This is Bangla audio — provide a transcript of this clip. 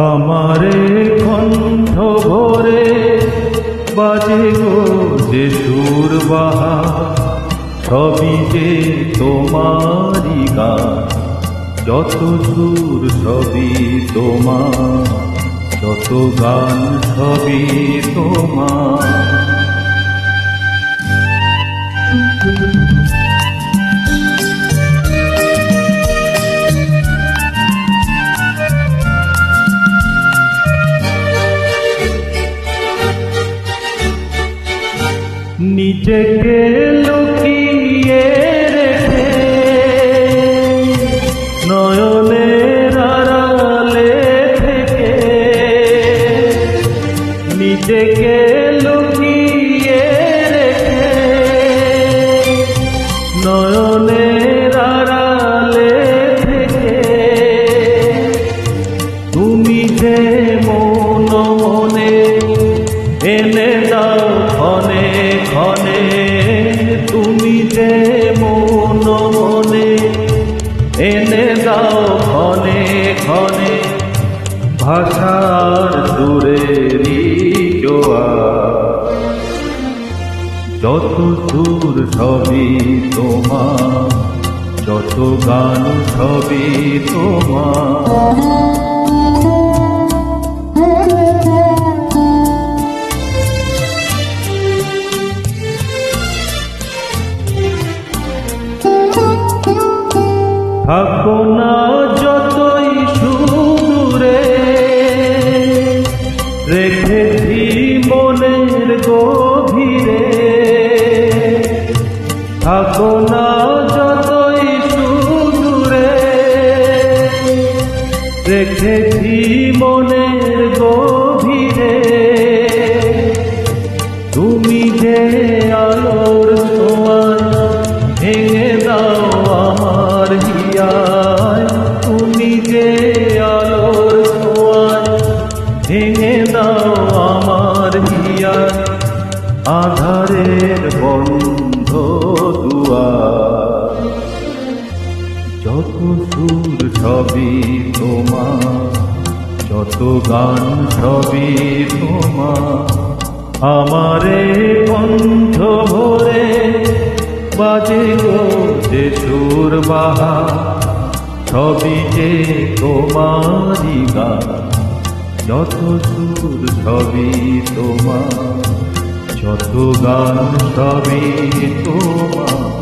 আমারে কণ্ঠ ভরে বাজে গো যে সুর বাহার, সবই যে তোমারই গান। যত সুর সবই তোমার, যত গান সবই তোমার। নিজেকে লুকিয়ে রেখে নয়নের আড়ালে থেকে, নিজেকে লুকিয়ে রেখে নয়নের আড়ালে থেকে, তুমি যে মন মনে এনে দাও ক্ষণে ক্ষণে, তুমি যে মন মনে এনে দাও ক্ষণে ক্ষণে। ভাষার সুরেরই জোয়ার, যত সুর সবই তোমার, যত গান সবই তোমার। থাকো না যতই সুদূরে, রেখেছি মনের গভীরে। থাকো না যতই সুদূরে, রেখেছি মনের গভীরে। তুমি যে আলোর ছোঁয়ায় ভেঙে দাও আমার হিয়ায়, তুমি যে আলোর ছোঁয়ায় ভেঙে দাও আমার হিয়ায়। আধারের বন্ধ দুয়ার, যত সুর সবই তোমার, যত গান সবই তোমার। আমারে কণ্ঠ ভরে বাজে গো যে সুর বাহার, সবই যে তোমারই গান। যত সুর সবই তোমার, যত গান সবই তোমার।